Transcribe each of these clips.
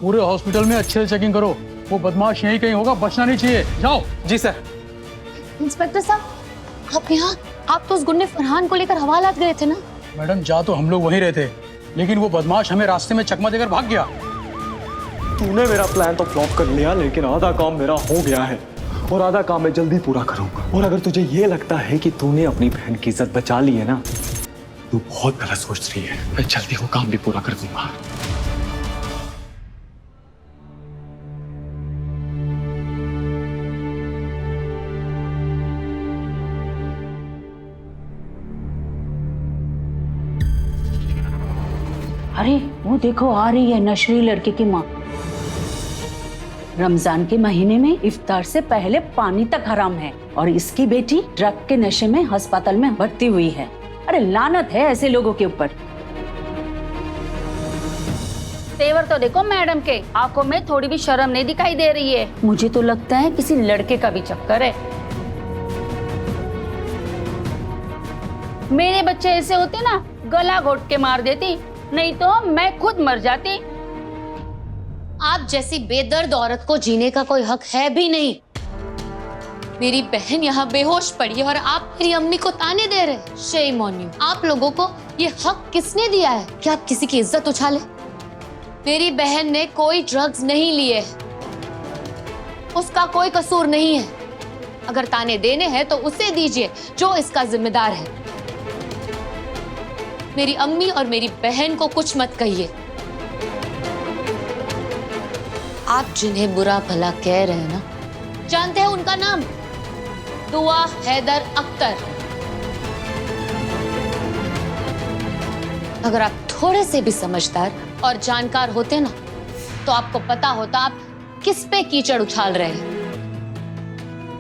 पूरे हॉस्पिटल में अच्छे से चेकिंग करो। वो बदमाश यहीं कहीं होगा, बचना नहीं चाहिए। जाओ। जी सर। इंस्पेक्टर साहब, आप यहाँ? आप तो उस गुंडे फरहान को लेकर हवालात गए थे ना? मैडम, जा तो हम लोग वहीं रहे थे, लेकिन वो बदमाश हमें रास्ते में चकमा देकर भाग गया। तूने मेरा प्लान तो फ्लॉप कर लिया, लेकिन आधा काम मेरा हो गया है और आधा काम मैं जल्दी पूरा करूंगा। और अगर तुझे ये लगता है कि तूने अपनी बहन की इज्जत बचा ली है ना, तू बहुत गलत सोच रही है। मैं जल्दी वो काम भी पूरा कर दूंगा। अरे वो देखो, आ रही है नशरी लड़के की माँ। रमजान के महीने में इफ्तार से पहले पानी तक हराम है और इसकी बेटी ड्रग के नशे में अस्पताल में भर्ती हुई है। अरे लानत है ऐसे लोगों के ऊपर। तेवर तो देखो मैडम के, आंखों में थोड़ी भी शर्म नहीं दिखाई दे रही है। मुझे तो लगता है किसी लड़के का भी चक्कर है। मेरे बच्चे ऐसे होते ना, गला घोट के मार देती, नहीं तो मैं खुद मर जाती। आप जैसी बेदर्द औरत को जीने का कोई हक है भी नहीं। मेरी बहन यहाँ बेहोश पड़ी है और आप मेरी अम्मी को ताने दे रहे। Shame on you. आप लोगों को ये हक किसने दिया है कि आप किसी की इज्जत उछाले? मेरी बहन ने कोई ड्रग्स नहीं लिए, उसका कोई कसूर नहीं है। अगर ताने देने हैं तो उसे दीजिए जो इसका जिम्मेदार है। मेरी अम्मी और मेरी बहन को कुछ मत कहिए। आप जिन्हें बुरा भला कह रहे हैं ना, जानते हैं उनका नाम? दुआ हैदर अख्तर। अगर आप थोड़े से भी समझदार और जानकार होते ना, तो आपको पता होता आप किस पे कीचड़ उछाल रहे हैं।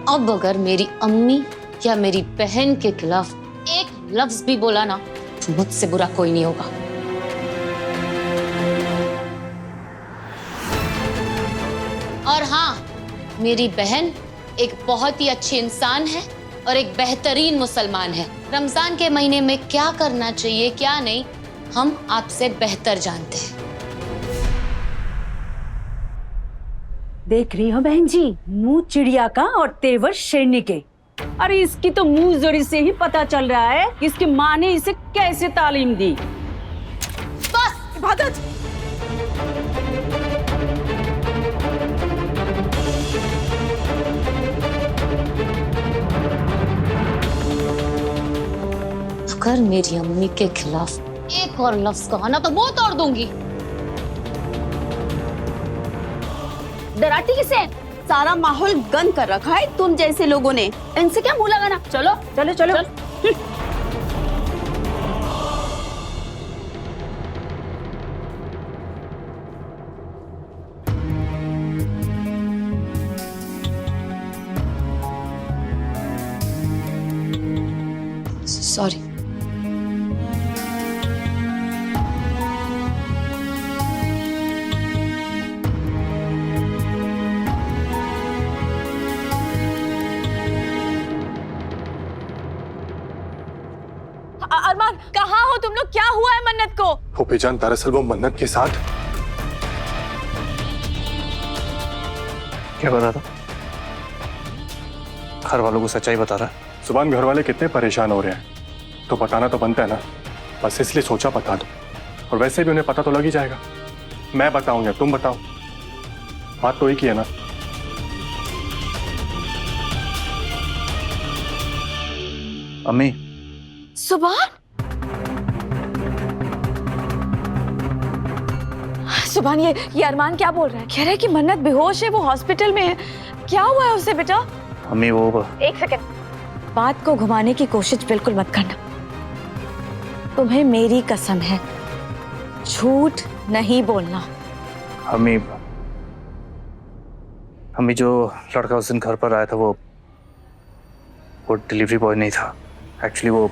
अब अगर मेरी अम्मी या मेरी बहन के खिलाफ एक लफ्ज भी बोला ना, तो मुझसे बुरा कोई नहीं होगा। और हाँ, मेरी बहन एक बहुत ही अच्छी इंसान है और एक बेहतरीन मुसलमान है। रमजान के महीने में क्या करना चाहिए क्या नहीं, हम आपसे बेहतर जानते हैं। देख रही हो बहन जी, मुंह चिड़िया का और तेवर शेरनी के। अरे इसकी तो मुंह जोरी से ही पता चल रहा है कि इसकी माँ ने इसे कैसे तालीम दी। बस इबादत। अगर मेरी अम्मी के खिलाफ एक और लफ्ज कहा ना, तो वो तोड़ दूंगी। डराती किसे? सारा माहौल गंद कर रखा है तुम जैसे लोगों ने। इनसे क्या मुंह लगाना? चलो चलो चलो, चलो। सॉरी। अरमान, कहाँ हो तुम लोग? क्या हुआ है मन्नत को? फूफी जान, दरअसल वो मन्नत के साथ क्या बता था? घर वालों को सच्चाई बता रहा है। सुभान, घर वाले कितने परेशान हो रहे हैं, तो बताना तो बनता है ना। बस इसलिए सोचा बता दो। और वैसे भी उन्हें पता तो लग ही जाएगा। मैं बताऊंगा, तुम बताओ, बात तो एक ही है ना। अम्मी, सुभान, सुभान, ये अरमान क्या बोल रहा है? कह रहा है कि मन्नत बेहोश है, वो हॉस्पिटल में है। क्या हुआ है उसे बेटा? अम्मी वो एक सेकंड, बात को घुमाने की कोशिश बिल्कुल मत करना। तुम्हें मेरी कसम है, झूठ नहीं बोलना। अम्मी, अम्मी जो लड़का उस दिन घर पर आया था वो डिलीवरी बॉय नहीं था। एक्चुअली वो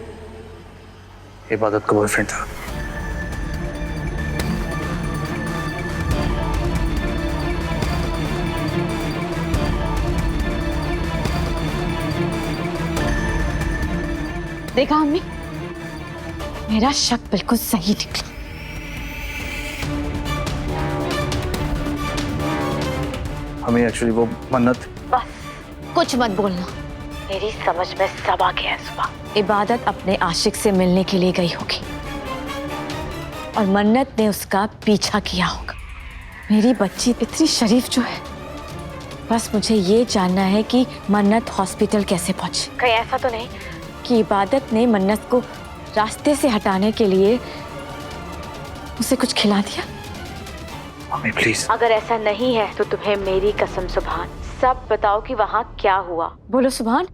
इबादत का बॉयफ्रेंड था। देखा अम्मी, मेरा शक बिल्कुल सही निकला। हमें एक्चुअली वो मन्नत। कुछ मत बोलना। मेरी समझ में सब आ गया है सुबह। इबादत अपने आशिक से मिलने के लिए गई होगी और मन्नत ने उसका पीछा किया होगा। मेरी बच्ची इतनी शरीफ जो है, बस मुझे ये जानना है कि मन्नत हॉस्पिटल कैसे पहुंची। कहीं ऐसा तो नहीं कि इबादत ने मन्नत को रास्ते से हटाने के लिए उसे कुछ खिला दिया। Mummy please. अगर ऐसा नहीं है तो तुम्हें मेरी कसम सुभान सब बताओ कि वहाँ क्या हुआ। बोलो सुभान।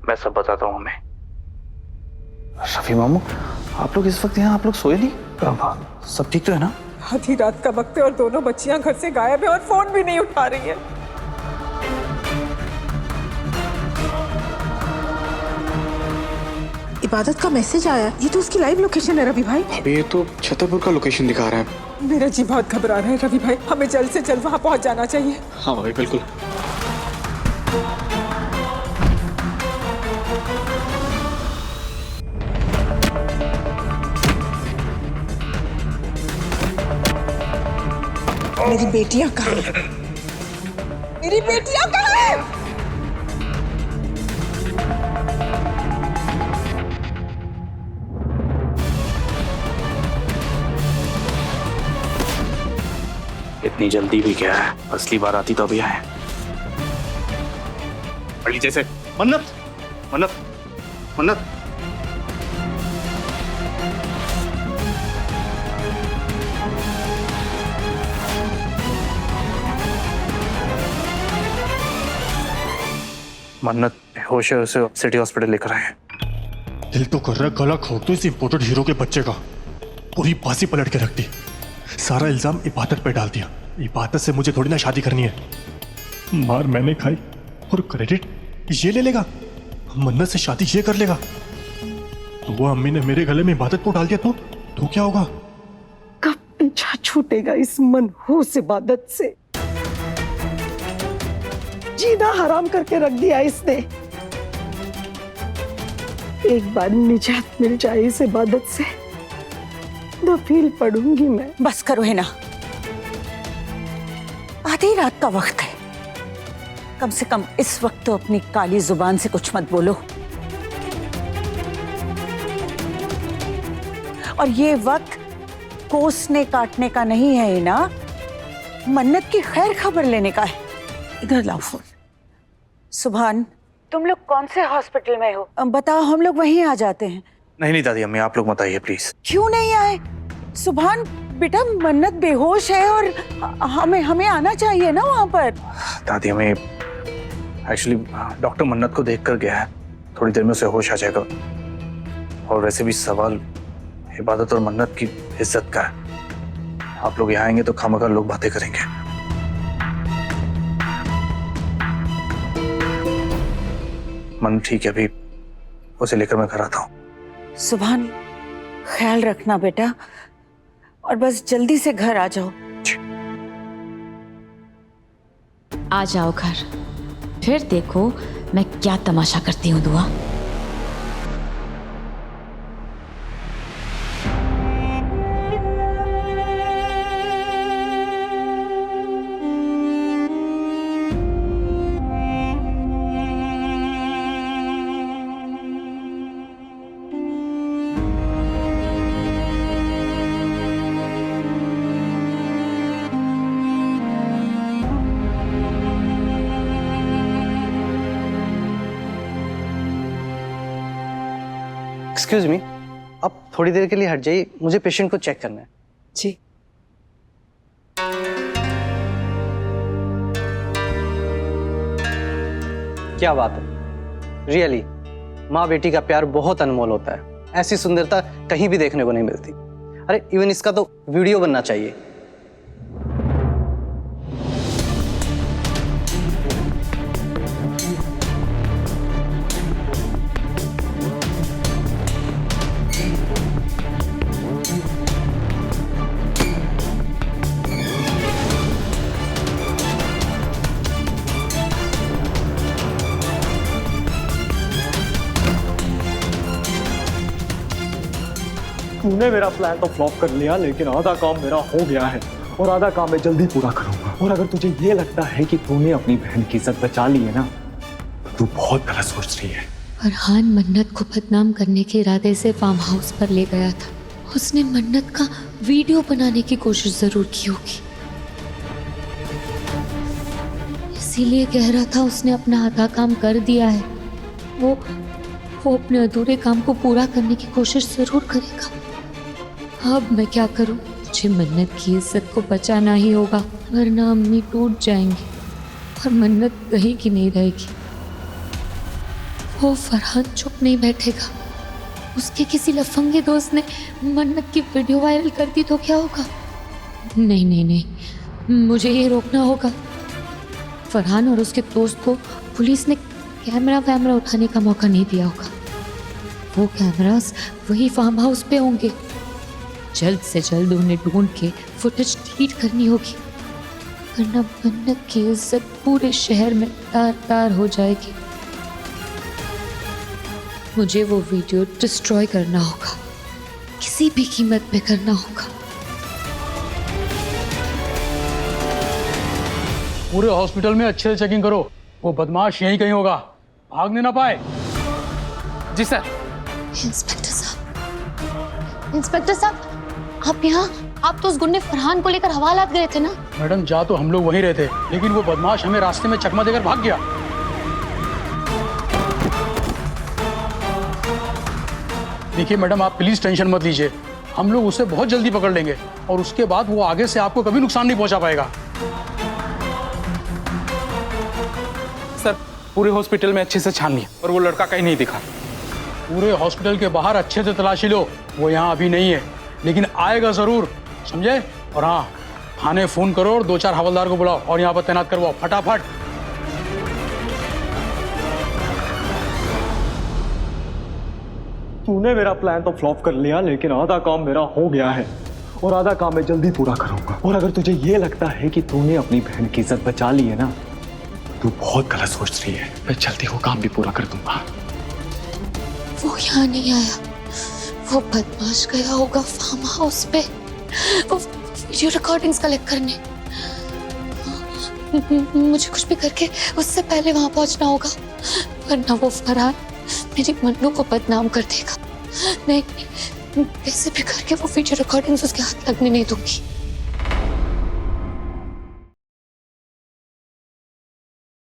मैं सब बताता हूँ मम्मी। रफी मामू, आप लोग इस वक्त यहाँ आप लोग सोए नहीं? सब ठीक तो है ना? आधी रात का वक्त है और दोनों बच्चियां घर से गायब है और फोन भी नहीं उठा रही है। इबादत का मैसेज आया, ये तो उसकी लाइव लोकेशन है रवि भाई। अभी ये तो छतरपुर का लोकेशन दिखा रहा है। मेरा जी बहुत घबरा रहा है रवि भाई, हमें जल्द से जल्द वहाँ पहुँच जाना चाहिए। हाँ भाई बिल्कुल। मेरी बेटियां कहाँ हैं? मेरी बेटियां कहाँ हैं? इतनी जल्दी भी क्या है, असली बार आती तो अभी आए। बड़ी जैसे मन्नत मन्नत मन्नत। मन्नत होश है, उसे सिटी हॉस्पिटल लेकर आए हैं। दिल तो कर रहा है गला घोट दो इस इम्पोर्टेड हीरो के बच्चे का। पूरी बाजी पलट के रख दी, सारा इल्जाम इबादत पे डाल दिया। इबादत से मुझे थोड़ी ना शादी करनी है। मार मैंने खाई और क्रेडिट ये ले लेगा, मन्नत से शादी ये कर लेगा। तो वो अम्मी ने मेरे गले में इबादत को डाल दिया तो क्या होगा? कब पीछा छूटेगा इस मनहूस इबादत से? जीना हराम करके रख दिया इसने। एक बार निजात मिल जाए इस इबादत से, दफील पढ़ूंगी मैं। बस करो है ना, आधी रात का वक्त है, कम से कम इस वक्त तो अपनी काली जुबान से कुछ मत बोलो। और ये वक्त कोसने काटने का नहीं है ना, मन्नत की खैर खबर लेने का है। इधर लाओ फोन। सुभान, तुम लोग कौन से हॉस्पिटल में हो? बताओ, हम लोग वहीं आ जाते हैं। नहीं नहीं दादी अम्मी, आप लोग मत आइए प्लीज। क्यों नहीं आए? सुभान बेटा, मन्नत बेहोश है और हमें आना चाहिए ना वहाँ पर। दादी हमें एक्चुअली डॉक्टर मन्नत को देख कर गया है, थोड़ी देर में उसे होश आ जाएगा। और वैसे भी सवाल इबादत और मन्नत की इज्जत का है। आप लोग यहाँ आएंगे तो खामखा लोग बातें करेंगे। मन ठीक है, अभी उसे लेकर मैं घर आता हूँ। सुभान, ख्याल रखना बेटा, और बस जल्दी से घर आ जाओ। आ जाओ घर, फिर देखो मैं क्या तमाशा करती हूँ। दुआ। एक्सक्यूज मी, आप थोड़ी देर के लिए हट जाइए, मुझे पेशेंट को चेक करना है। जी। क्या बात है, रियली माँ बेटी का प्यार बहुत अनमोल होता है। ऐसी सुंदरता कहीं भी देखने को नहीं मिलती। अरे इवन इसका तो वीडियो बनना चाहिए। तूने मेरा प्लान तो फ्लॉप कर लिया, लेकिन आधा काम मेरा हो गया है और आधा काम मैं जल्दी पूरा करूंगा। और अगर तुझे ये लगता है कि तूने अपनी बहन की इज्जत बचा ली है ना, तो तू बहुत गलत सोच रही है। फरहान मन्नत को बदनाम करने के इरादे से फार्म हाउस पर ले गया था। उसने मन्नत का वीडियो बनाने की कोशिश जरूर की होगी, इसीलिए कह रहा था उसने अपना आधा काम कर दिया है। वो अपने अधूरे काम को पूरा करने की कोशिश जरूर करेगा। अब मैं क्या करूं? मुझे मन्नत की इज्जत को बचाना ही होगा, वरना अम्मी टूट जाएंगी और मन्नत कहीं की नहीं रहेगी। वो फरहान चुप नहीं बैठेगा। उसके किसी लफंगे दोस्त ने मन्नत की वीडियो वायरल कर दी तो क्या होगा? नहीं नहीं नहीं, मुझे ये रोकना होगा। फरहान और उसके दोस्त को पुलिस ने कैमरा उठाने का मौका नहीं दिया होगा। वो कैमरास वही फार्म हाउस पे होंगे। जल्द से जल्द उन्हें ढूंढ के फुटेज डिलीट करनी होगी, वरना मन्नत की इज्जत पूरे शहर में तार तार हो जाएगी। मुझे वो वीडियो डिस्ट्रॉय करना होगा, किसी भी कीमत पे करना होगा। पूरे हॉस्पिटल में अच्छे से चेकिंग करो, वो बदमाश यहीं कहीं होगा, भागने ना पाए। जी सर। इंस्पेक्टर साहब, आप यहाँ? आप तो उस गुंडे फरहान को लेकर हवालात गए थे ना? मैडम, जा तो हम लोग वहीं रहे थे, लेकिन वो बदमाश हमें रास्ते में चकमा देकर भाग गया। देखिए मैडम, आप प्लीज टेंशन मत लीजिए, हम लोग उसे बहुत जल्दी पकड़ लेंगे और उसके बाद वो आगे से आपको कभी नुकसान नहीं पहुंचा पाएगा। सर, पूरे हॉस्पिटल में अच्छे से छान लिया और वो लड़का कहीं नहीं दिखा। पूरे हॉस्पिटल के बाहर अच्छे से तलाशी लो, वो यहाँ अभी नहीं है, लेकिन आएगा जरूर, समझे? और हाँ, थाने फोन करो और 2-4 हवलदार को बुलाओ और यहाँ पर तैनात करवाओ फटाफट। तूने मेरा प्लान तो फ्लॉप कर लिया, लेकिन आधा काम मेरा हो गया है और आधा काम मैं जल्दी पूरा करूंगा। और अगर तुझे ये लगता है कि तूने अपनी बहन की इज्जत बचा ली है ना, तू बहुत गलत सोच रही है। मैं जल्दी वो काम भी पूरा कर दूंगा। वो यहाँ नहीं आया, वो बदमाश गया होगा फार्म हाउस पे वो वीडियो रिकॉर्डिंग्स कलेक्ट करने। मुझे कुछ भी करके उससे पहले वहां पहुंचना होगा, वरना वो फरहान मेरी मन्नू को बदनाम कर देगा। नहीं, कैसे भी करके वो वीडियो रिकॉर्डिंग्स उसके हाथ लगने नहीं दूंगी।